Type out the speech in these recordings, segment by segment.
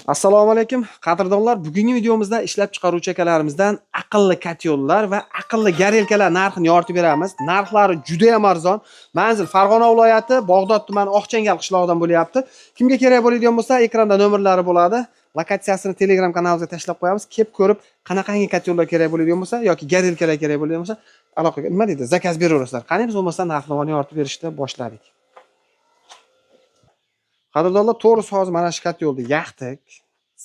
Assalomu alaykum qadrdonlar. Bugungi videomizda ishlab chiqaruvchi akalarimizdan aqlli kotyollar va aqlli garelkalar narxini yoritib beramiz. Narxlari juda ham arzon. Manzil Farg'ona viloyati, Bog'dod tumani Oqchangal qishlog'idan bo'lyapti. Kimga kerak bo'ladigan bo'lsa, ekranda nomerlari bo'ladi. Lokatsiyasini Telegram kanalimizga tashlab qo'yamiz. Kelib ko'rib, qanaqangi kotyollar kerak bo'ladigan bo'lsa yoki garelkalar kerak bo'ladigan bo'lsa, aloqaga nima deydi, zakaz beraverasizlar. Qani biz bo'lmasa narx-navoni yoritib berishni boshladik. Qadrdonlar, to'g'risi hozir mana shu kotyolni yaxdik.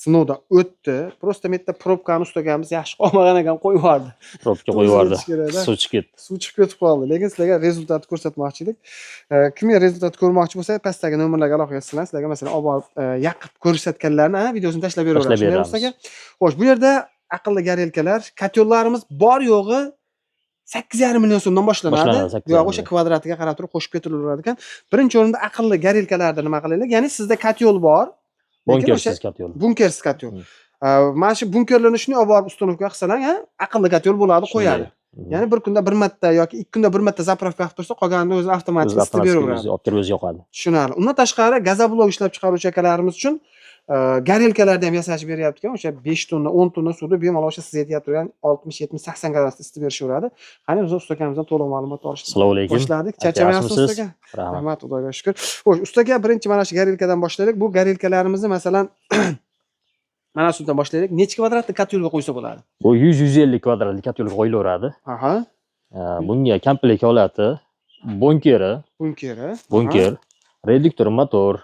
Sinovdan o'tdi. Prosta metta probkani ustagamiz yaxshi qolmagan ekan qo'yib yubordi. Probka qo'yib yubordi. Suv chiqib ketdi. Suv chiqib ketib qoldi. Lekin sizlarga rezultatni ko'rsatmoqchi edik. Kimga rezultat ko'rmoqchi bo'lsa, pastdagi nomerlarga aloqa qilsanglar, sizlarga masalan olib borib yaqib ko'rsatganlarni videosini tashlab beraveramiz. Xo'sh, bu yerda aqlli garelkalar, kotyollarimiz bor yo'g'i 8,5 million so'mdan boshlanadi. Yo'q, o'sha kvadratiga qarab turib qo'shib ketilaveradi ekan. Birinchi o'rinda aqlli garelkalarda nima qilaylik? Ya'ni sizda kotyol bor. Bunkersiz kotyol. Bunkersiz kotyol. Mana shu bunkerlarni shunday olib borib uстановка qilsalar, aqlli kotyol bo'ladi, qo'yadi. Ya'ni bir kunda bir marta yoki ikki kunda bir marta zapravka qilib tursa, qolganini o'zi avtomatik isitib beraveradi. Olib kirib o'zi yoqadi. Tushunarli. Undan tashqari gazoblok ishlab chiqaruvchi akalarimiz uchun garelkalarni ham yasashib beryapti ekan. O'sha 5 tonna, 10 tonna suvni bemalol o'sha siz aytib turgan 60, 70, 80 gradusda isitib berishaveradi. Qani biz ustakamizdan to'liq ma'lumot olishni Assalomu alaykum. boshladik. Charchamayapsiz ustaga? Rahmat, Xudoga shukr. Xo'sh, ustaga birinchi mana shu garelkadan boshlaylik. Bu garelkalarimizni masalan mana shundan boshlaylik. Necha kvadratli kotyolga qo'ysa bo'ladi? Bu 100-150 kvadratli kotyolga qo'yilaveradi. Aha. Bunga komplekt holati, bunker, reduktor motor,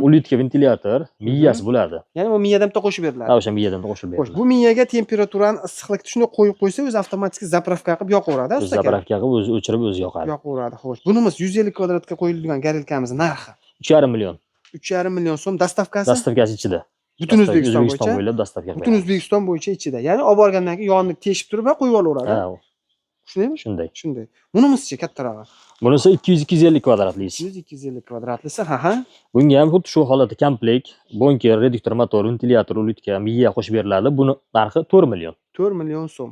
ulitka ventilyator, miyasi bo'ladi. Ya'ni bu miyadan bitta qo'shib beriladi. Ha, o'sha miyadan qo'shib beriladi. Xo'sh, bu miyaga temperaturani, issiqlikni shunday qo'yib qo'ysa, o'zi avtomatik zapravka qilib yoqaveradi, usta. Zapravka qilib o'zi o'chirib o'zi yoqadi. Yoqaveradi. Xo'sh, bunimiz 150 kvadratga qo'yilgan garelkamiz narxi 3,5 million. 3,5 million so'm dastavkasi. Dastavkasi ichida. Butun O'zbekiston bo'ylab dastavka. Butun O'zbekiston bo'yicha ichida. Ya'ni olib borgandan keyin yonini teshib turib va qo'yib olaveradi. Ha. Shundaymi? Shunday. Bunimizchi kattarog'i. Bunisi 200-250 kvadratlisi. 200-250 kvadratlisi, ha. Bunga ham xuddi shu holati komplekt, bunker, reduktor motor, ventilyator, ulitka, miya qo'shib beriladi. Buni narxi 4 million. 4 million so'm.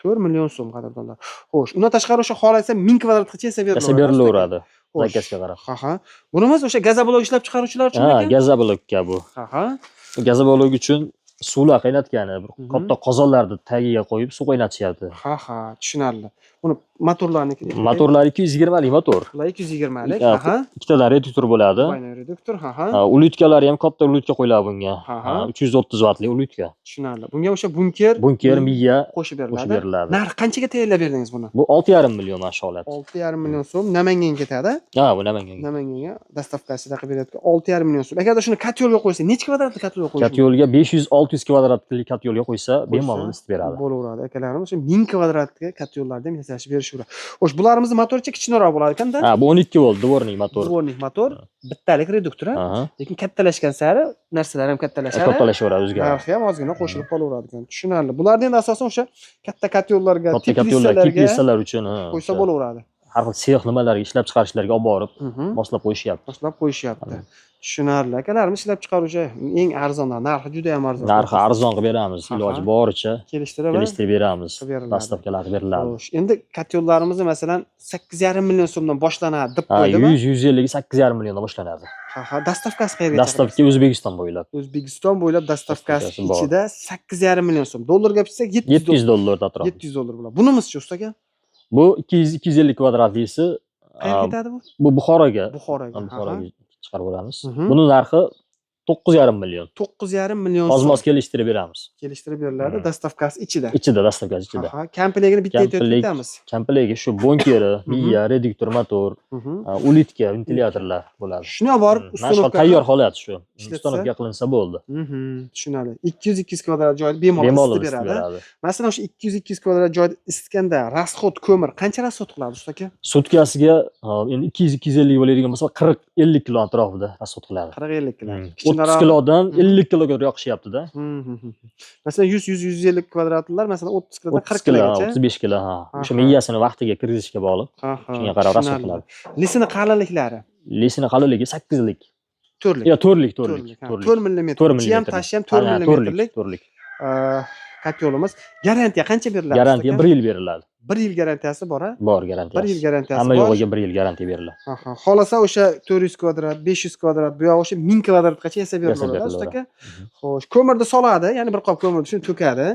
4 million so'm qadrdonlar. Xo'sh, undan tashqari o'sha xohlasa 1000 kvadratgacha esa berilaveradi. Zakazga qarab. Ha. Bunimiz o'sha gazoblok ishlab chiqaruvchilar uchun ekan. Ha, gazoblokka bu. Ha. Gazoblok uchun suvlar qaynatgani, katta qozonlarni tagiga qo'yib suv qaynatishyapti. Ha, tushunarli. Buni motorlarniki. Motorlar 220 lik motor. Ular 220 lik. Ha. Ikkitadan reduktor bo'ladi. Aynan reduktor, ha. Ulitkalari ham katta ulitka qo'yiladi bunga. 330 vatli ulitka. Tushunarli. Bunga o'sha bunker, miya qo'shib beriladi. Narx qanchaga tayyorlab berdingiz buni? Bu 6,5 million mana shu holat. 6,5 million so'm Namanganga ketadi. Ha, bu Namanganga. Namanganga dastavkasida qilib berayotgan 6,5 million so'm. Agarda shuni kotyolga qo'ysa, necha kvadratli kotyolga qo'yish? Kotyolga 500-600 kvadratli kotyolga qo'ysa, bemalol isitib beradi. Bo'laveradi. Akalarimiz o'sha 1000 kvadratli kotyollarda ham yasashib berishadi. Xo'sh, bularimizni motorchi kichikroq bo'lar ekanda? Ha, bu 12 volt dvornik motor. Dvornik motor, bittalik reduktor, lekin kattalashgan sari narsalar ham kattalashadi. Kattalashaveradi o'zgaradi. Narxi ham ozgina qo'shilib qolaveradi ekan. Tushunarli. Bularni endi asosan o'sha katta kotyollarga, teplitsalarga uchun qo'ysa bo'laveradi. Har xil sex nimalarga ishlab chiqarishlarga olib borib, moslab qo'yishyapti. Tushunarli. Akalarimiz ishlab chiqaruvchi eng arzonlar, narxi juda ham arzon. Narxi arzon qilib beramiz, iloji boricha kelishtirib beramiz. Dastavkalar beriladi. Xo'sh, endi kotyollarimizni masalan 8,5 million so'mdan boshlanadi deb qo'ydimi? 100-150 8,5 milliondan boshlanadi. Ha, dastavkasi qayerga? Dastavka O'zbekiston bo'ylab. O'zbekiston bo'ylab dastavkasi ichida 8,5 million so'm. Dollarga bitsa 700 dollar atrofida. 700 dollar bo'ladi. Bunimizchi ustaga? Bu 200-250 kvadratlisi. Qayerga ketadi bu? Bu Buxoroga. Buxoroga chiqarib olamiz. Buni narxi 9,5 million. 9,5 million. Ozmoz kelishtirib beramiz. Kelishtirib beriladi, dastavkasi ichida. Dastavkasi ichida. Ha, komplegtini bitta aytib Komplegi shu bunkeri, miya, reduktor motor, ulitka, ventilyatorlar bo'ladi. Shuni olib borib uстановка tayyor holat shu. Uстановка qilinsa bo'ldi. Tushunarli. 200-200 kvadrat joyda bemalol isitib beradi. Masalan, o'sha 200-200 kvadrat joyda isitganda rasxod ko'mir qancha rasxod qiladi ustaka? Sutkasiga endi 200-250 bo'ladigan bo'lsa 40-50 kilo atrofida rasxod qiladi. 40-50 kilo. 30 kilodan 50 kiloga yoqishyapti-da. Masalan 100-150 kvadratlar, masalan 30 kilodan 40 kilogacha. 35 kilo, ha. O'sha miyasini vaqtiga kirgizishga bog'liq. Shunga qarab rasxod qiladi. Lisini qalinliklari? Lisini qalinligi 8 lik. 4 lik. Yo, 4 lik. 4 mm. Ichi ham tashi ham 4 mm. To'rlik. Kotyolimiz. Garantiya qancha beriladi? Garantiya 1 yil beriladi. 1 yil garantiyasi bor a? Bor 1 garantiyasi. yil garantiyasi Hamma bor. yo'g'iga 1 yil garantiya beriladi. Aha. Xolasa o'sha 400 kvadrat, 500 kvadrat, bu yoq o'sha 1000 kvadratgacha yasab Yasab beriladi, beriladi. aka. Xo'sh, ko'mirni soladi, ya'ni bir qop ko'mirni shuni to'kadi.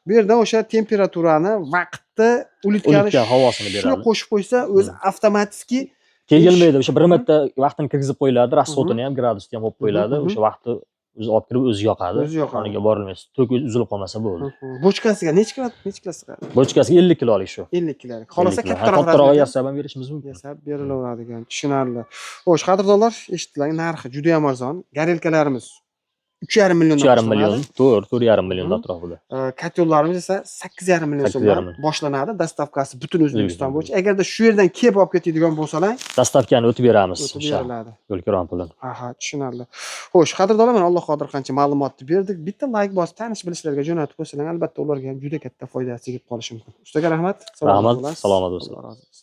Bu yerdan o'sha temperaturani, vaqtni, ulitkani Ulitga havosini shuni beradi. qo'shib qo'ysa, o'zi avtomatik Tegilmaydi. O'sha bir marta vaqtini kirgizib qo'yiladi, rasxodini ham, gradusini ham qo'yib qo'yiladi. Mhm. O'sha vaqtni o'zi olib kirib o'zi yoqadi. O'zi yoqadi. Yoniga borilmaysiz. Tok uzilib qolmasa bo'ldi. Bochkasiga necha kilo sig'adi? Bochkasiga 50 kilolik shu. 50 kilolik. Xolasa 50 kilo. kattaroq Kattaroq razmerda yasab ham berishimiz mumkin. yasab berilaveradigan. Tushunarli. Xo'sh, qadrdonlar, eshitdilar, narxi juda ham arzon. Garelkalarimiz 3,5 milliondan 3,5 million, 4,5 million atrofida. Katyollarimiz esa 8,5 million 8,5 so'mdan million. boshlanadi. Dastavkasi butun O'zbekiston O'zbekiston bo'yicha. Agarda shu yerdan kelib olib ketadigan bo'lsalar, Dastavkani o'tib beramiz. o'tib Inshaalloh. beriladi. Yo'l-kirom pulini. Aha, tushunarli. Xo'sh, qadrdonlar, mana Alloh qodir qancha ma'lumotni berdik. Bitta like bosib, tanish bilishlarga jo'natib qo'ysalar, albatta ularga ham juda katta foydasi tegib qolishi mumkin. Ustaga rahmat. Rahmat, bo'lasiz. salomat bo'lsin. Alloh rozi bo'lsin.